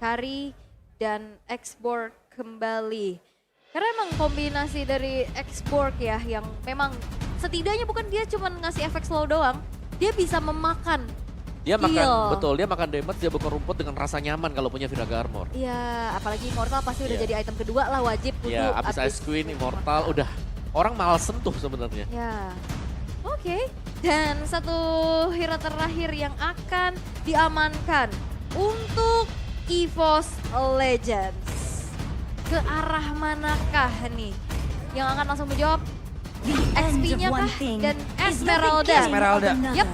Kari dan X-Borg kembali. Karena emang kombinasi dari X-Borg ya yang memang setidaknya bukan dia cuma ngasih efek slow doang, dia bisa memakan. Dia makan, Kill. betul, dia makan damage, dia buka rumput dengan rasa nyaman kalau punya Vinaga Armor. Iya, apalagi Immortal pasti udah Iya. jadi item kedua lah, wajib kudu. Ya, abis Ice Queen, Immortal, udah orang malas sentuh sebenarnya. Ya, oke. Dan satu hero terakhir yang akan diamankan untuk EVOS Legends. Ke arah manakah nih? Yang akan langsung menjawab XP-nya kah? Dan Esmeralda. Esmeralda. Yep.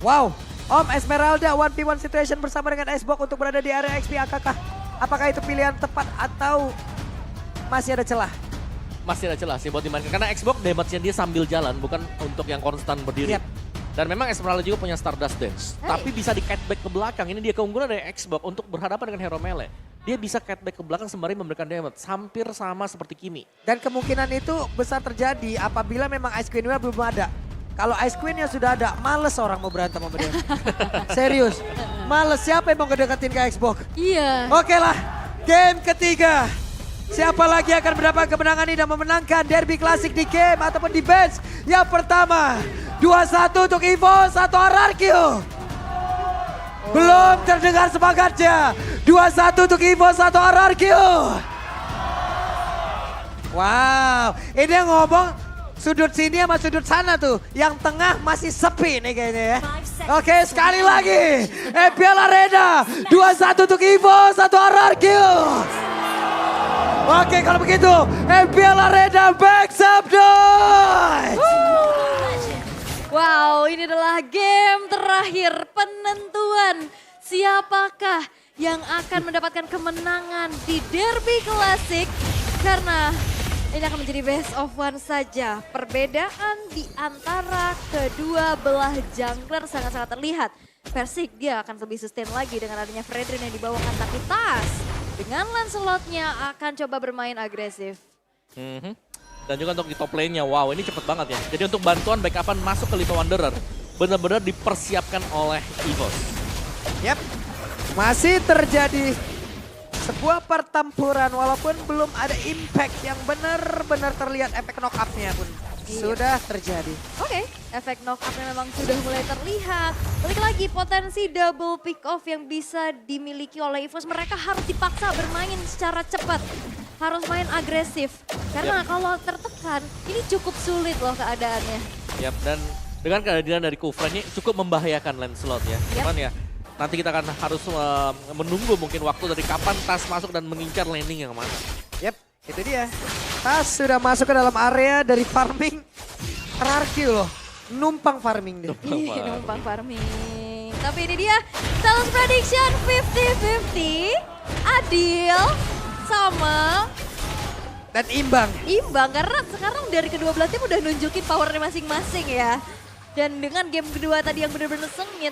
Wow, Om Esmeralda 1v1 situation bersama dengan Icebox untuk berada di area XP AKK. Apakah itu pilihan tepat atau masih ada celah? Masih ada celah sih buat dimainkan. Karena Xbox damage-nya dia sambil jalan, bukan untuk yang konstan berdiri. Yep. Dan memang Esmeralda juga punya Stardust Dance. Hey. Tapi bisa di catback ke belakang. Ini dia keunggulan dari Xbox untuk berhadapan dengan hero melee. Dia bisa catback ke belakang sembari memberikan damage. Hampir sama seperti Kimi. Dan kemungkinan itu besar terjadi apabila memang Ice Queen-nya belum ada. Kalau Ice Queen-nya sudah ada, males orang mau berantem sama dia. Serius, males. Siapa yang mau ngedeketin ke Xbox? Iya. Oke lah, game ketiga. Siapa lagi akan mendapat kemenangan ini dan memenangkan derby klasik di game ataupun di bench? Yang pertama, 2-1 untuk EVOS atau RRQ. Belum terdengar semangatnya. 2-1 untuk EVOS atau RRQ. Wow, ini yang ngomong sudut sini sama sudut sana tuh. Yang tengah masih sepi nih kayaknya ya. Oke, sekali lagi. EPL Arena 2-1 untuk EVOS atau RRQ. Oke, kalau begitu EPL Arena back up noise. Wow, ini adalah game terakhir penentuan siapakah yang akan mendapatkan kemenangan di Derby Classic. Karena ini akan menjadi best of one saja. Perbedaan di antara kedua belah jungler sangat-sangat terlihat. Persik dia akan lebih sustain lagi dengan adanya Fredrin yang dibawakan. Tapi Tas dengan Lancelotnya akan coba bermain agresif. Dan juga untuk di top lane-nya, wow ini cepet banget ya. Jadi untuk bantuan backupan masuk ke Little Wanderer, benar-benar dipersiapkan oleh EVOS. Yap, masih terjadi sebuah pertempuran walaupun belum ada impact yang benar-benar terlihat efek knock up-nya pun sudah terjadi. Oke, efek knock up-nya memang sudah mulai terlihat. Balik lagi potensi double pick off yang bisa dimiliki oleh EVOS. Mereka harus dipaksa bermain secara cepat. Harus main agresif. Karena kalau tertekan, ini cukup sulit loh keadaannya. Yap, dan dengan kehadiran dari Kufran ini cukup membahayakan Lancelot ya. Cuman ya, nanti kita akan harus menunggu mungkin waktu dari kapan Tas masuk dan mengincar landing yang mana. Yap, itu dia. Tas sudah masuk ke dalam area dari farming. RRQ loh, numpang farming dia. Ih, numpang farming. Tapi ini dia, Sales Prediction 50-50. Adil sama Dan imbang. imbang. Karena sekarang dari kedua belah tim udah nunjukin powernya masing-masing ya. Dan dengan game kedua tadi yang benar-benar sengit.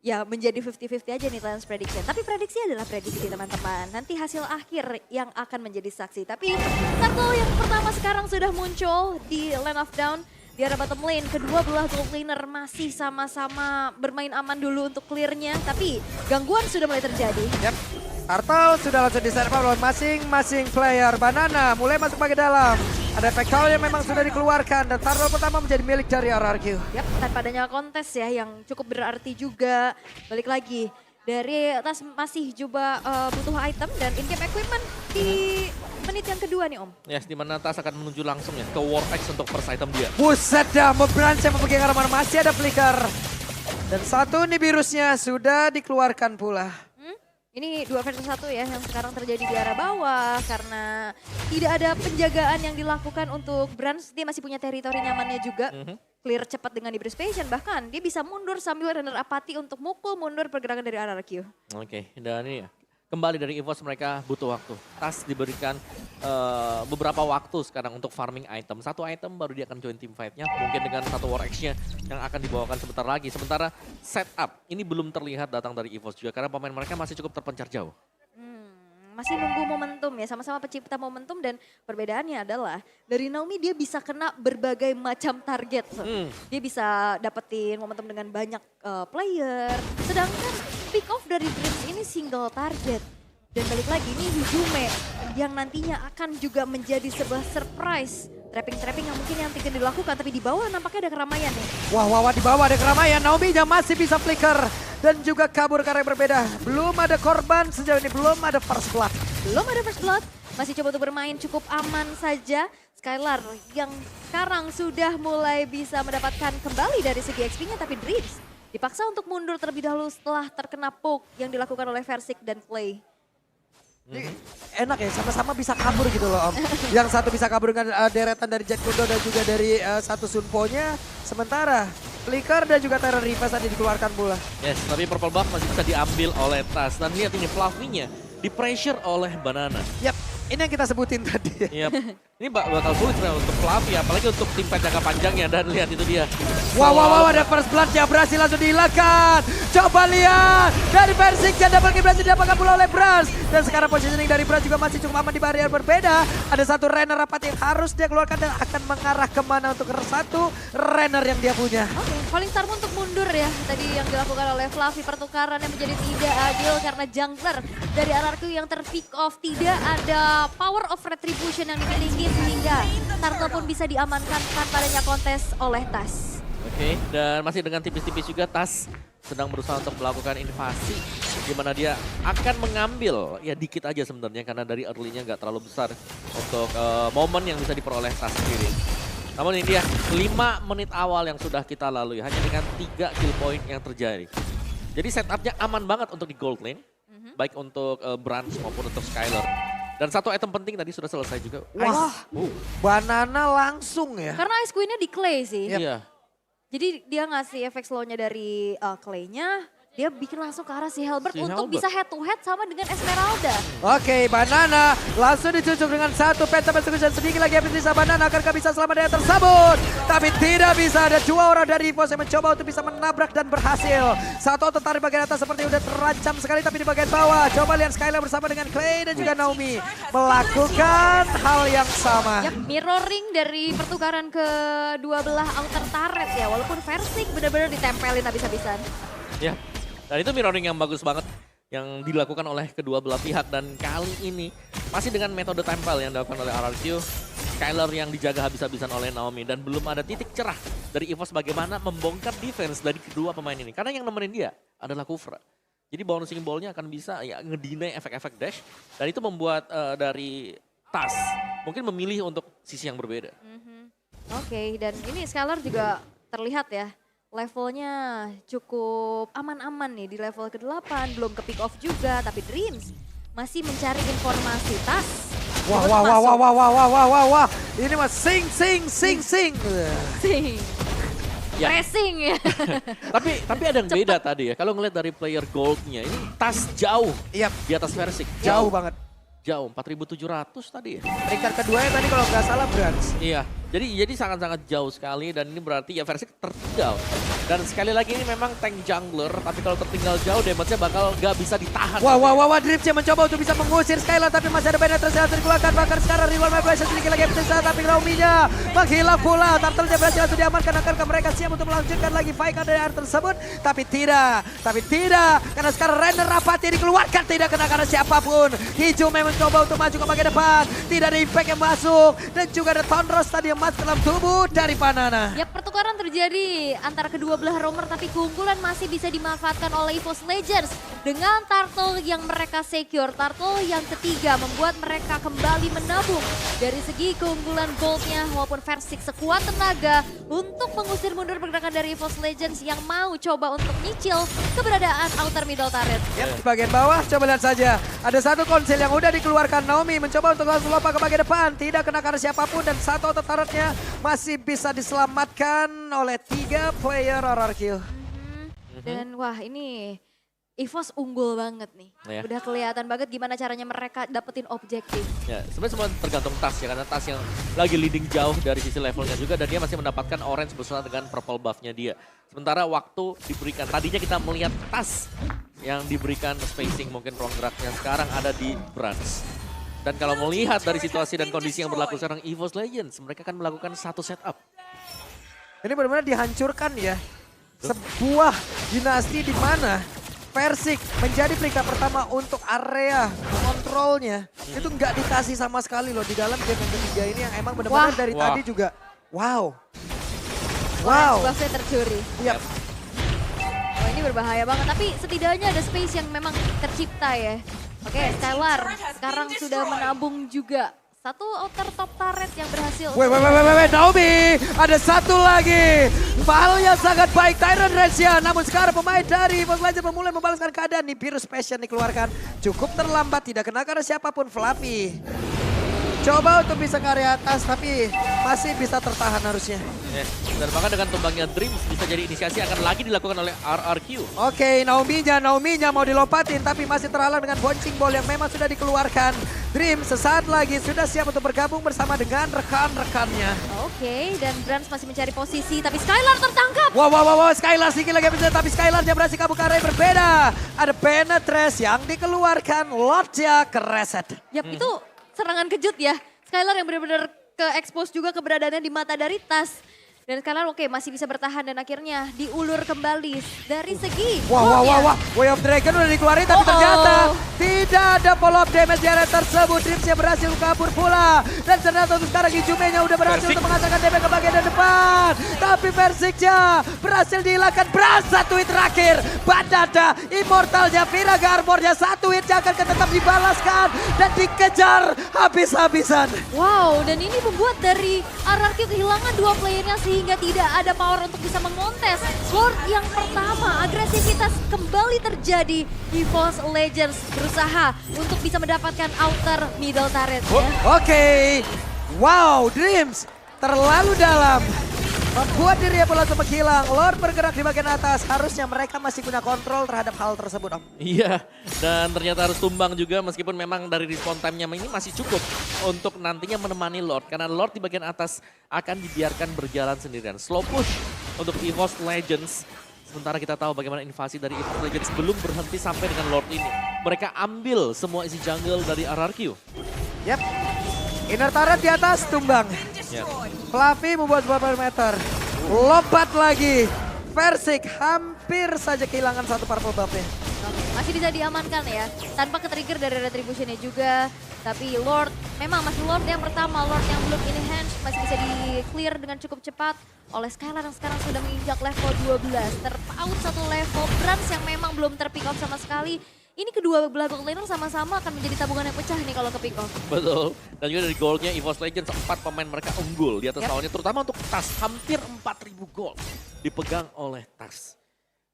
Ya menjadi 50-50 aja nih Talents Prediction. Tapi prediksi adalah prediksi teman-teman. Nanti hasil akhir yang akan menjadi saksi. Tapi satu yang pertama sekarang sudah muncul di Land of Down. Di arah bottom lane, kedua belah gold laner masih sama-sama bermain aman dulu untuk clearnya. Tapi gangguan sudah mulai terjadi. Yap. Turtle sudah langsung di-set up oleh masing-masing player. Banana mulai masuk bagian dalam. Ada efek call yang memang sudah dikeluarkan. Dan turtle pertama menjadi milik dari RRQ. Yap, tanpa adanya kontes ya yang cukup berarti juga. Balik lagi, dari atas masih coba butuh item dan in-game equipment di menit yang kedua nih Om. Yes, di mana Tas akan menuju langsung ya ke Warfax untuk first item dia. Buset dah, memberancang memegang armor. Masih ada flicker. Dan satu nih virusnya sudah dikeluarkan pula. Ini 2 versus 1 ya yang sekarang terjadi di arah bawah karena tidak ada penjagaan yang dilakukan untuk Brans. Dia masih punya teritori nyamannya juga. Clear cepat dengan Ibris Passion, bahkan dia bisa mundur sambil render apati untuk mukul mundur pergerakan dari RRQ. Oke, dan ini ya, kembali dari EVOS mereka butuh waktu. Tas diberikan beberapa waktu sekarang untuk farming item. Satu item baru dia akan join team fight-nya. Mungkin dengan satu war action yang akan dibawakan sebentar lagi. Sementara setup ini belum terlihat datang dari EVOS juga. Karena pemain mereka masih cukup terpencar jauh. Masih nunggu momentum ya, sama-sama pencipta momentum dan perbedaannya adalah dari Naomi dia bisa kena berbagai macam target. Dia bisa dapetin momentum dengan banyak player. Sedangkan pick off dari Dreams ini single target. Dan balik lagi ini Hijume yang nantinya akan juga menjadi sebuah surprise. Trapping-trapping yang mungkin yang tidak dilakukan, tapi di bawah nampaknya ada keramaian nih. Wah, di bawah ada keramaian. Naomi-nya masih bisa flicker dan juga kabur ke arah yang berbeda. Belum ada korban sejauh ini, belum ada first blood. Belum ada first blood, masih coba untuk bermain cukup aman saja. Skylar yang sekarang sudah mulai bisa mendapatkan kembali dari segi XP-nya, tapi Dreams dipaksa untuk mundur terlebih dahulu setelah terkena poke yang dilakukan oleh Versik dan Play. Enak ya, sama-sama bisa kabur gitu loh Om. Yang satu bisa kabur dengan deretan dari Jet Kundo dan juga dari satu Sunpo-nya. Sementara Flicker dan juga Terror Reverse tadi dikeluarkan pula. Yes, tapi purple buff masih bisa diambil oleh Tas. Dan lihat ini Fluffy-nya di pressure oleh Banana. Yap, ini yang kita sebutin tadi. Yap. Ini bakal sulit untuk Fluffy, apalagi untuk tim fight jangka panjangnya. Dan lihat itu dia. Wow, ada first blood yang berhasil langsung dihilangkan. Coba lihat dari Versik yang double kill berhasil didapatkan pula oleh Bras. Dan sekarang positioning dari Bras juga masih cukup aman di barrier berbeda. Ada satu Renner rapat yang harus dia keluarkan dan akan mengarah kemana untuk satu Renner yang dia punya. Oke, Falling Star untuk mundur ya. Tadi yang dilakukan oleh Fluffy, pertukaran yang menjadi tidak adil karena jungler dari RRQ yang terpick off. Tidak ada power of retribution yang dimiliki sehingga Turtle pun bisa diamankan tanpa adanya kontes oleh Tas. Oke, dan masih dengan tipis-tipis juga Tas sedang berusaha untuk melakukan invasi. Di mana dia akan mengambil, ya dikit aja sebenarnya karena dari early-nya nggak terlalu besar untuk momen yang bisa diperoleh Tas sendiri. Namun ini dia 5 menit awal yang sudah kita lalui hanya dengan 3 kill point yang terjadi. Jadi setupnya aman banget untuk di gold lane, baik untuk Brans maupun untuk Skylar. Dan satu item penting tadi sudah selesai juga. Wah, Banana langsung ya. Karena Ice Queen-nya di Clay sih. Iya. Jadi dia ngasih efek slow-nya dari Clay-nya. Dia bikin langsung ke arah si Halberd untuk bisa head to head sama dengan Esmeralda. Oke, Banana langsung dicucuk dengan satu penta persecution. Sedikit lagi bisa Banana akankah bisa selamat dari tersebut. Tapi tidak bisa, ada 2 orang dari EVOS yang mencoba untuk bisa menabrak dan berhasil. Satu tertarik bagian atas seperti udah terancam sekali tapi di bagian bawah. Coba lihat Skylar bersama dengan Clay dan juga Naomi melakukan hal yang sama. Yap, mirroring dari pertukaran kedua belah outer turret ya. Walaupun Versik benar-benar ditempelin habis-habisan. Ya. Dan itu mirroring yang bagus banget yang dilakukan oleh kedua belah pihak. Dan kali ini masih dengan metode tempel yang dilakukan oleh RRQ. Skylar yang dijaga habis-habisan oleh Naomi. Dan belum ada titik cerah dari EVOS bagaimana membongkar defense dari kedua pemain ini. Karena yang nemenin dia adalah Kufra. Jadi bouncing ball-nya akan bisa ya ngedinai efek-efek dash. Dan itu membuat dari Tas mungkin memilih untuk sisi yang berbeda. Oke, dan ini Skylar juga terlihat ya. Levelnya cukup aman-aman nih di level ke-8, belum ke pick off juga, tapi Dreams masih mencari informasi. Tas. Wah. Ini mah sing. Sing. Ya. Pressing ya. tapi ada yang beda tadi ya. Kalau ngeliat dari player goldnya ini Tas jauh di atas Versik. Jauh banget. Jauh, 4.700 tadi ya. Peringkat kedua ya tadi kalau nggak salah Brans. Iya, jadi sangat-sangat jauh sekali dan ini berarti ya Versik tertinggal. Dan sekali lagi ini memang tank jungler, tapi kalau tertinggal jauh damage-nya bakal gak bisa ditahan. Wah, Drift mencoba untuk bisa mengusir Skylar tapi masih ada penetrasi yang dikeluarkan. Bahkan sekarang Real My Blast sedikit lagi bisa tapi Naomi-nya menghilang pula. Turtle-nya berhasil langsung diamankan. Akankah mereka siap untuk melanjutkan lagi fight dari area tersebut? Tapi tidak. Karena sekarang Renner rapatnya dikeluarkan. Tidak kena karena siapapun. Hijau memang mencoba untuk maju ke bagian depan. Tidak ada impact yang masuk. Dan juga ada Thundros tadi yang masuk dalam tubuh dari Banana. Ya, pertukaran terjadi antara kedua belah romer, tapi keunggulan masih bisa dimanfaatkan oleh EVOS Legends. Dengan Turtle yang mereka secure. Turtle yang ketiga membuat mereka kembali menabung. Dari segi keunggulan goldnya walaupun Versik sekuat tenaga untuk mengusir mundur pergerakan dari EVOS Legends yang mau coba untuk nyicil keberadaan outer middle turret. Yap, di bagian bawah coba lihat saja. Ada satu konsil yang udah dikeluarkan. Naomi mencoba untuk langsung lompat ke bagian depan. Tidak kena karena siapapun dan satu outer turretnya masih bisa diselamatkan oleh 3 player RRQ. Dan wah ini EVOS unggul banget nih. Ya. Udah kelihatan banget gimana caranya mereka dapetin objektif. Ya, sebenarnya semua tergantung Tas ya, karena Tas yang lagi leading jauh dari sisi levelnya juga dan dia masih mendapatkan orange bersama dengan purple buff-nya dia. Sementara waktu diberikan, tadinya kita melihat Tas yang diberikan spacing mungkin ruang geraknya sekarang ada di Brans. Dan kalau melihat dari situasi dan kondisi yang berlaku sekarang EVOS Legends, mereka akan melakukan satu setup. Ini benar-benar dihancurkan ya. Sebuah dinasti di mana Persik menjadi peringkat pertama untuk area kontrolnya. Itu nggak dikasih sama sekali loh di dalam game yang ketiga ini yang emang benar-benar dari tadi juga. Wow. Wow. Buffnya tercuri. Yap. Oh ini berbahaya banget, tapi setidaknya ada space yang memang tercipta ya. Oke, Skylar sekarang sudah menabung juga. Satu outer top turret yang berhasil. Wait, Naomi. Ada satu lagi. Valnya sangat baik, Tyron Resia. Namun sekarang pemain dari Evox Legends memulai membalaskan keadaan. Nih Virus Passion dikeluarkan. Cukup terlambat, tidak kena karena siapapun. Fluffy. Coba untuk bisa ke area atas, tapi masih bisa tertahan harusnya. Dan bahkan dengan tumbangnya Dreams bisa jadi inisiasi akan lagi dilakukan oleh RRQ. Oke, Naomi-nya mau dilompatin, tapi masih terhalang dengan bouncing ball yang memang sudah dikeluarkan. Dream sesaat lagi sudah siap untuk bergabung bersama dengan rekan-rekannya. Oke, dan Brans masih mencari posisi, tapi Skylar tertangkap. Wow, Skylar sedikit lagi bisa, tapi Skylar dia berhasil kabur ke arah yang berbeda. Ada Penetrace yang dikeluarkan, Lordnya ke reset. Yap, itu serangan kejut ya. Skylar yang benar-benar ke-expose juga keberadaannya di mata dari Tas. Dan Skylar oke masih bisa bertahan dan akhirnya diulur kembali dari segi. Wah. Way of Dragon udah dikeluarin tapi ternyata tidak ada follow up damage di area tersebut. Dreamsnya berhasil kabur pula. Dan ternyata untuk sekarang Ijumenya udah berhasil untuk mengatakan damage ke bagian depan. Tapi Persiknya berhasil dihilangkan. Bras satu hit terakhir. Badada, Immortalnya, Viraga Armornya satu hit yang akan tetap dibalaskan. Dan dikejar habis-habisan. Wow, dan ini membuat dari RRQ kehilangan dua playernya sehingga tidak ada power untuk bisa mengontes. Lord yang pertama, agresivitas kembali terjadi. Evox Legends berusaha untuk bisa mendapatkan outer middle turret. Oke. Wow, Dreams terlalu dalam. Membuat dirinya pula sempat hilang. Lord bergerak di bagian atas. Harusnya mereka masih punya kontrol terhadap hal tersebut, Om. Iya, dan ternyata harus tumbang juga meskipun memang dari respawn time-nya ini masih cukup untuk nantinya menemani Lord. Karena Lord di bagian atas akan dibiarkan berjalan sendirian. Slow push untuk Evox Legends. Sementara kita tahu bagaimana invasi dari Evox Legends belum berhenti sampai dengan Lord ini. Mereka ambil semua isi jungle dari RRQ. Yap. Inner turret di atas, tumbang. Yep. Fluffy membuat sebuah perimeter. Lompat lagi. Persik hampir saja kehilangan satu purple buff-nya. Masih bisa diamankan ya, tanpa ke-trigger dari retribution-nya juga. Tapi Lord, memang masih Lord yang pertama, Lord yang belum in hand, masih bisa di-clear dengan cukup cepat oleh Skylar yang sekarang sudah menginjak level 12. Terpaut satu level, Brans yang memang belum ter-pick off sama sekali. Ini kedua belah gold laner sama-sama akan menjadi tabungan yang pecah nih kalau ke-pick off. Betul, dan juga dari goldnya Evox Legends 4 pemain mereka unggul di atas lawannya, terutama untuk Tas, hampir 4.000 gold dipegang oleh Tas.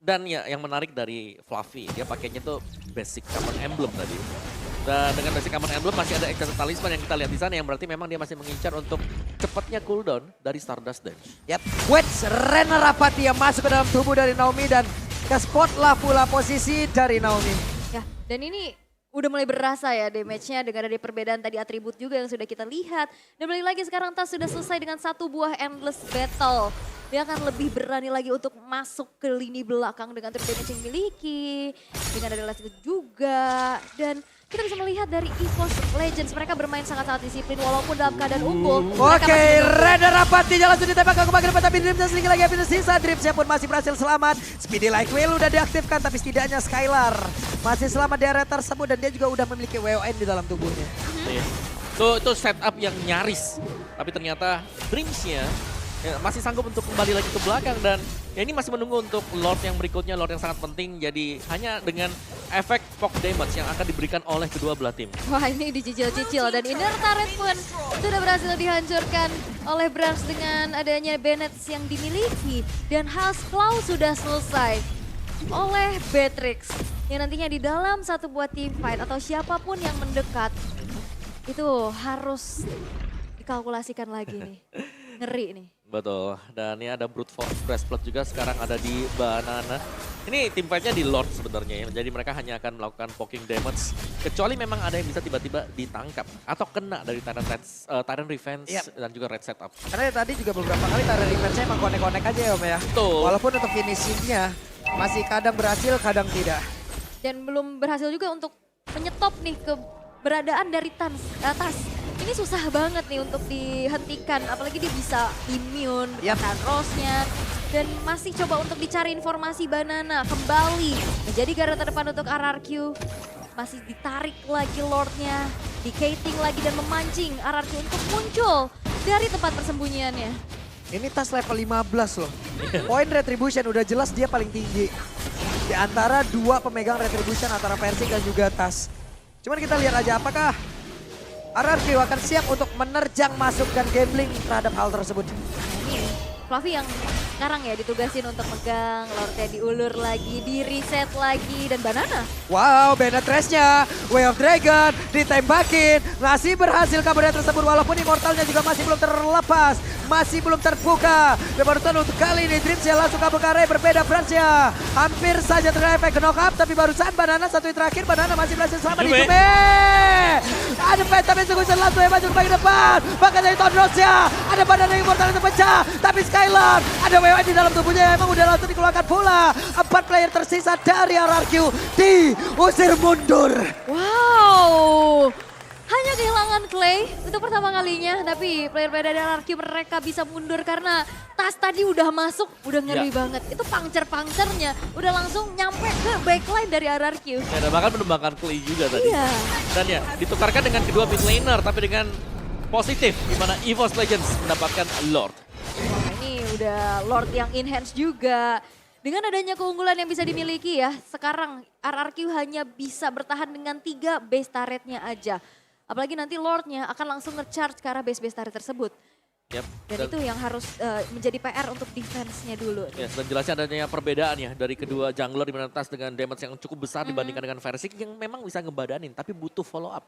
Dan ya yang menarik dari Fluffy, dia pakainya tuh basic common emblem tadi. Dan dengan basic common emblem masih ada Exalted Talisman yang kita lihat di sana yang berarti memang dia masih mengincar untuk cepatnya cooldown dari Stardust Dance. Yap, Wedge Renner Rapati yang masuk ke dalam tubuh dari Naomi dan ke spot lah pula posisi dari Naomi. Ya, dan ini udah mulai berasa ya damage-nya dengan ada perbedaan tadi atribut juga yang sudah kita lihat. Dan balik lagi sekarang Tas sudah selesai dengan satu buah endless battle. Dia akan lebih berani lagi untuk masuk ke lini belakang dengan turret damage yang dimiliki. Dengan ada last juga. Dan kita bisa melihat dari Evox Legends, mereka bermain sangat-sangat disiplin walaupun dalam keadaan unggul. Oke, Renner Rapati langsung ditembak ke bagian depan tapi Dreamsnya sedikit lagi habis sisa. Dreamsnya pun masih berhasil selamat. Speedy Like Whale udah diaktifkan tapi setidaknya Skylar masih selamat di area tersebut dan dia juga udah memiliki WON di dalam tubuhnya. Itu setup yang nyaris, tapi ternyata Dreamsnya ya, masih sanggup untuk kembali lagi ke belakang dan ya ini masih menunggu untuk Lord yang berikutnya, Lord yang sangat penting. Jadi hanya dengan efek poke damage yang akan diberikan oleh kedua belah tim. Wah ini dicicil-cicil dan inner turret pun sudah berhasil dihancurkan oleh Brans dengan adanya Bennett yang dimiliki. Dan Hasclaw sudah selesai oleh Beatrix yang nantinya di dalam satu buah team fight atau siapapun yang mendekat itu harus dikalkulasikan lagi nih. Ngeri nih. Betul, dan ini ada Brute Force Breastplate juga sekarang ada di Banana. Ini tim fight-nya di Lord sebenarnya ya, jadi mereka hanya akan melakukan poking damage. Kecuali memang ada yang bisa tiba-tiba ditangkap atau kena dari Tyrant Revenge dan juga Red Setup. Karena tadi juga beberapa kali Tyrant Revenge-nya emang konek-konek aja ya Om ya. Betul. Walaupun untuk finishing-nya masih kadang berhasil, kadang tidak. Dan belum berhasil juga untuk menyetop nih keberadaan dari Tas. Ini susah banget nih untuk dihentikan, apalagi dia bisa immune, dengan Rose-nya. Dan masih coba untuk dicari informasi Banana kembali menjadi garda terdepan untuk RRQ. Masih ditarik lagi Lordnya, dikating lagi dan memancing RRQ untuk muncul dari tempat persembunyiannya. Ini tas level 15 loh. Poin Retribution udah jelas dia paling tinggi. Di antara dua pemegang Retribution antara Persik dan juga tas. Cuman kita lihat aja apakah RRQ akan siap untuk menerjang masuk dan gambling terhadap hal tersebut. Ini Fluffy yang sekarang ya ditugasin untuk megang, Lordnya diulur lagi, di reset lagi, dan Banana. Wow, penetrasnya, Way of Dragon ditembakin, masih berhasil kabarnya tersebut walaupun Immortalnya juga masih belum terlepas, masih belum terbuka. Dan barusan untuk kali ini Dreams yang langsung kabur ke arah yang berbeda Francia. Hampir saja terkena efek knock up, tapi barusan Banana satu yang terakhir, Banana masih berhasil selamat di Jume. Ada Pentamin Segusen langsung yang maju ke bagian depan, bahkan dari Tondrosnya, ada Banana Immortal yang terpecah, tapi Skylar, ada WW di dalam tubuhnya emang udah langsung dikeluarkan pula. 4 player tersisa dari RRQ diusir mundur. Wow, hanya kehilangan Clay untuk pertama kalinya. Tapi player-player dari RRQ mereka bisa mundur karena tas tadi udah masuk, udah ngeri banget. Itu puncture-puncturnya udah langsung nyampe ke backline dari RRQ. Ya, dan bahkan menembakkan Clay juga tadi. Iya. Dan ya, ditukarkan dengan kedua mid laner, tapi dengan positif, di mana EVOS Legends mendapatkan Lord. Wah, ini udah Lord yang enhance juga. Dengan adanya keunggulan yang bisa dimiliki ya, sekarang RRQ hanya bisa bertahan dengan 3 base turretnya aja. Apalagi nanti Lordnya akan langsung nge-charge ke arah base-base turret tersebut. Yep. Dan itu yang harus menjadi PR untuk defense-nya dulu. Ya, dan jelasnya adanya perbedaan ya dari kedua jungler di mana Tas dengan damage yang cukup besar dibandingkan dengan Versik yang memang bisa ngebadanin tapi butuh follow up.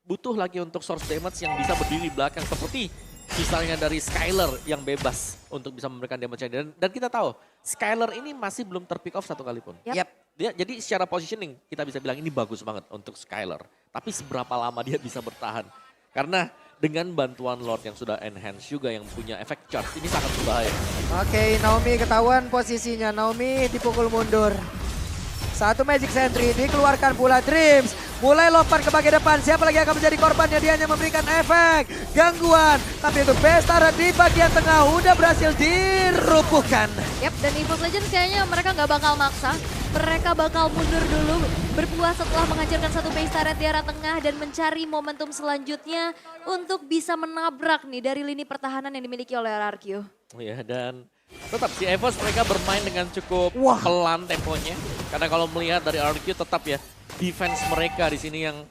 Butuh lagi untuk source damage yang bisa berdiri belakang seperti misalnya dari Skylar yang bebas untuk bisa memberikan damage dan kita tahu Skylar ini masih belum terpick off satu kali pun. Yep. Dia, jadi secara positioning kita bisa bilang ini bagus banget untuk Skylar. Tapi seberapa lama dia bisa bertahan? Karena dengan bantuan Lord yang sudah enhance juga yang punya efek charge ini sangat berbahaya. Oke, Naomi ketahuan posisinya. Naomi dipukul mundur. Satu Magic Sentry dikeluarkan pula Dreams. Mulai lompat ke bagian depan. Siapa lagi akan menjadi korbannya? Dia hanya memberikan efek gangguan. Tapi untuk Bestara di bagian tengah udah berhasil dirupuhkan. Yap, dan EVOS Legends kayaknya mereka nggak bakal maksa. Mereka bakal mundur dulu, berpuas setelah menghancurkan satu base turret di arah tengah dan mencari momentum selanjutnya untuk bisa menabrak nih dari lini pertahanan yang dimiliki oleh RRQ. Oh ya, dan tetap si EVOS mereka bermain dengan cukup pelan temponya. Karena kalau melihat dari RRQ tetap ya defense mereka di sini yang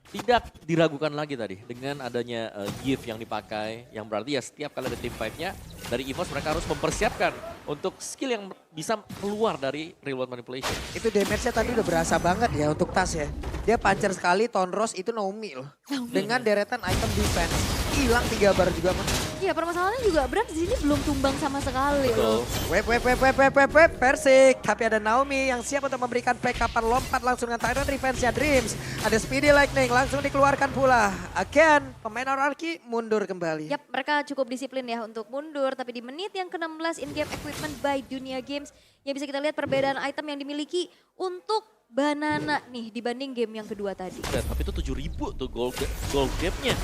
tidak diragukan lagi tadi dengan adanya gift yang dipakai, yang berarti ya setiap kali ada team fight-nya dari EVOS mereka harus mempersiapkan untuk skill yang bisa keluar dari real world manipulation. Itu damage-nya tadi udah berasa banget ya untuk Tas ya. Dia puncher sekali, Tonros itu Naomi loh. Dengan deretan item defense. Hilang 3 bar juga mah. Iya, permasalahannya juga Brand di sini belum tumbang sama sekali loh. Web, Persik. Tapi ada Naomi yang siap untuk memberikan backupan lompat langsung dengan Tyrant Revenge-nya Dreams. Ada Speedy Lightning langsung dikeluarkan pula. Again, pemain RRQ mundur kembali. Yap, mereka cukup disiplin ya untuk mundur. Tapi di menit yang ke-16 in-game equipment by Dunia Games. Yang bisa kita lihat perbedaan item yang dimiliki untuk Banana nih dibanding game yang kedua tadi. Dan, tapi itu 7.000 tuh gold gap-nya.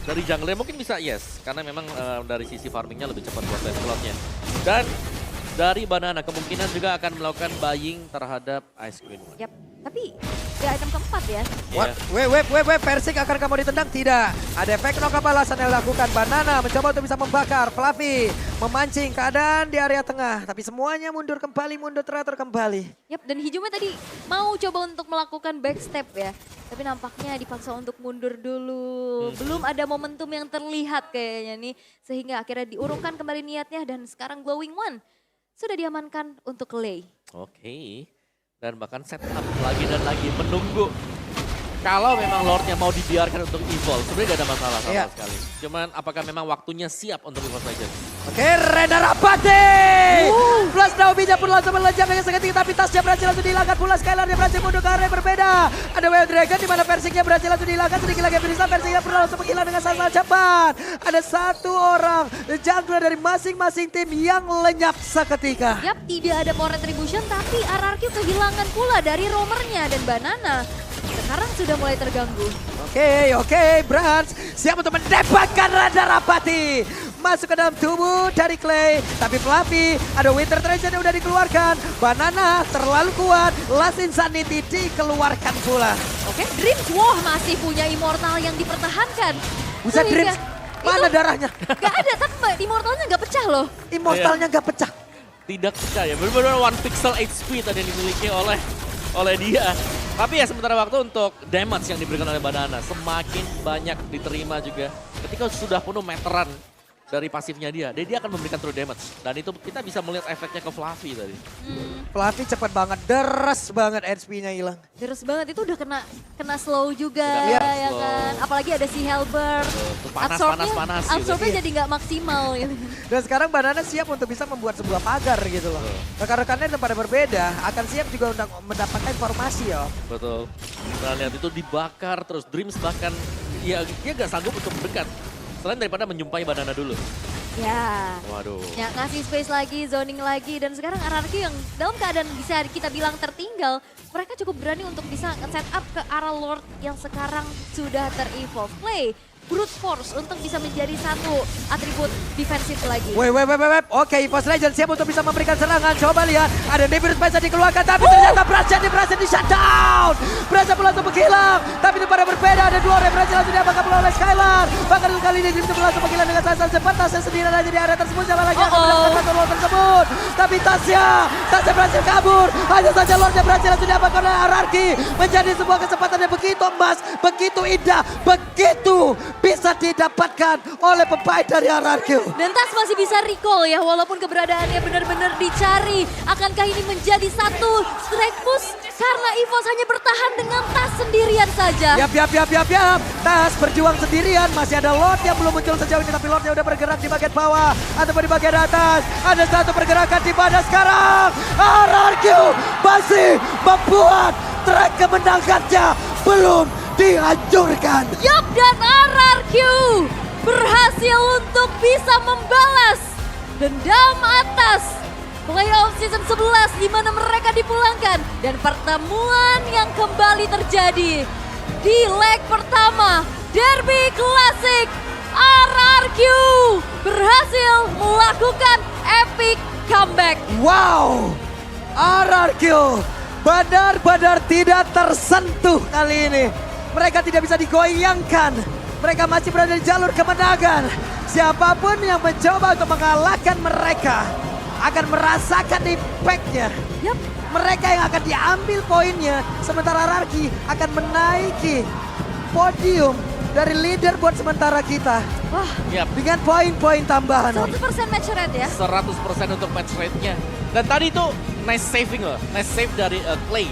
Dari jungler mungkin bisa yes, karena memang dari sisi farmingnya lebih cepat buat lane slotnya. Dan dari Banana kemungkinan juga akan melakukan buying terhadap Ice Queen. Yap, tapi ya item keempat ya. What? Web, Persik akan kamu ditendang? Tidak. Ada efek knock-up balasan yang dilakukan. Banana mencoba untuk bisa membakar. Fluffy memancing keadaan di area tengah. Tapi semuanya mundur kembali, mundur teratur kembali. Yap, dan Hijume tadi mau coba untuk melakukan backstep ya. Tapi nampaknya dipaksa untuk mundur dulu. Belum ada momentum yang terlihat kayaknya nih. Sehingga akhirnya diurungkan kembali niatnya dan sekarang Glowing One sudah diamankan untuk Clay. Oke. Dan bahkan setup lagi dan lagi menunggu. Kalau memang Lordnya mau dibiarkan untuk evolve, sebenarnya gak ada masalah sama sekali. Cuman apakah memang waktunya siap untuk EVOS Legends? Oke, Reda Rapati! Plus Naomi-nya pun langsung melejam dengan sangat tinggi, tapi tasnya berhasil langsung dihilangkan pula. Skylar dia berhasil mundur ke arah yang berbeda. Ada Wild Dragon di mana Persiknya berhasil langsung dihilangkan. Sedikit lagi Firisa, Persiknya pun langsung menghilang dengan sangat cepat. Ada satu orang jungler dari masing-masing tim yang lenyap seketika. Yap, tidak ada power retribution tapi RRQ kehilangan pula dari roamernya dan Banana. Sekarang sudah mulai terganggu. Oke, Brans siap untuk mendapatkan Reda Rapati. masuk ke dalam tubuh dari Clay. Tapi Fluffy, ada Winter Treasure yang udah dikeluarkan. Banana terlalu kuat, Last Insanity dikeluarkan pula. Oke, Dreams, wah masih punya Immortal yang dipertahankan. Buset, Sehingga Dreams, mana darahnya? Gak ada, tapi Immortalnya gak pecah loh. Immortalnya gak pecah. Tidak percaya, benar-benar 1 pixel HP tadi yang dimiliki oleh dia. Tapi ya sementara waktu untuk damage yang diberikan oleh Banana semakin banyak diterima juga. Ketika sudah penuh meteran dari pasifnya dia akan memberikan true damage. Dan itu kita bisa melihat efeknya ke Fluffy tadi. Fluffy cepet banget, deres banget HP-nya hilang. Deres banget, itu udah kena slow juga Udah ya slow. kan. Apalagi ada si Helber. Tuh, panas gitu. Absorbnya jadi nggak maksimal gitu. Dan sekarang Banana siap untuk bisa membuat sebuah pagar gitu loh. Rekan-rekannya yang pada berbeda akan siap juga untuk mendapatkan informasi ya. Betul. Kita lihat itu dibakar terus Dreams bahkan ya dia gak sanggup untuk mendekat. Selain daripada menjumpai Banana dulu. Ya. Waduh. Ya, ngasih space lagi, zoning lagi, dan sekarang RRQ yang dalam keadaan bisa kita bilang tertinggal, mereka cukup berani untuk bisa set up ke arah Lord yang sekarang sudah ter-evolve. Play brute force untuk bisa menjadi satu atribut defensif lagi. Wait. Oke, EVOS Legends siap untuk bisa memberikan serangan. Coba lihat, ada Nebulous Spice dikeluarkan, tapi ternyata berhasil di shutdown. Berhasil langsung menghilang, tapi itu pada berbeda. Ada dua orang berhasil langsung diapakan pula oleh Skylar. Bahkan itu kali ini Dream langsung menghilang dengan sangat cepat. Tasya sendiri aja di area tersebut. Siapa lagi yang akan mendapatkan satu Lord tersebut? Tapi Tasya berhasil kabur. Hanya saja Lordnya berhasil langsung diapakan oleh Ararki. Menjadi sebuah kesempatan yang begitu emas, begitu indah, begitu bisa didapatkan oleh pemain dari Ararki. Dan Tas masih bisa recall ya, walaupun keberadaannya benar-benar dicari. Akankah ini menjadi satu strike push? Karena EVOS hanya bertahan dengan Tas sendirian saja. Yap. Tas berjuang sendirian. Masih ada Lord yang belum muncul sejauh ini. Tapi Lordnya udah bergerak di bagian bawah. Ataupun di bagian atas. Ada satu pergerakan di mana sekarang. RRQ masih membuat track kemenangannya belum dihancurkan. Yup, dan RRQ berhasil untuk bisa membalas dendam atas playoff season 11 di mana mereka dipulangkan. Dan pertemuan yang kembali terjadi di leg pertama Derby Classic. RRQ berhasil melakukan epic comeback. Wow, RRQ benar-benar tidak tersentuh kali ini. Mereka tidak bisa digoyangkan. Mereka masih berada di jalur kemenangan. Siapapun yang mencoba untuk mengalahkan mereka akan merasakan impact-nya. Yup. Mereka yang akan diambil poinnya. Sementara Rarki akan menaiki podium dari leaderboard sementara kita. Wah, Yap. Dengan poin-poin tambahan. 100% match rate ya. 100% untuk match rate-nya. Dan tadi itu nice saving loh. Nice save dari Clay.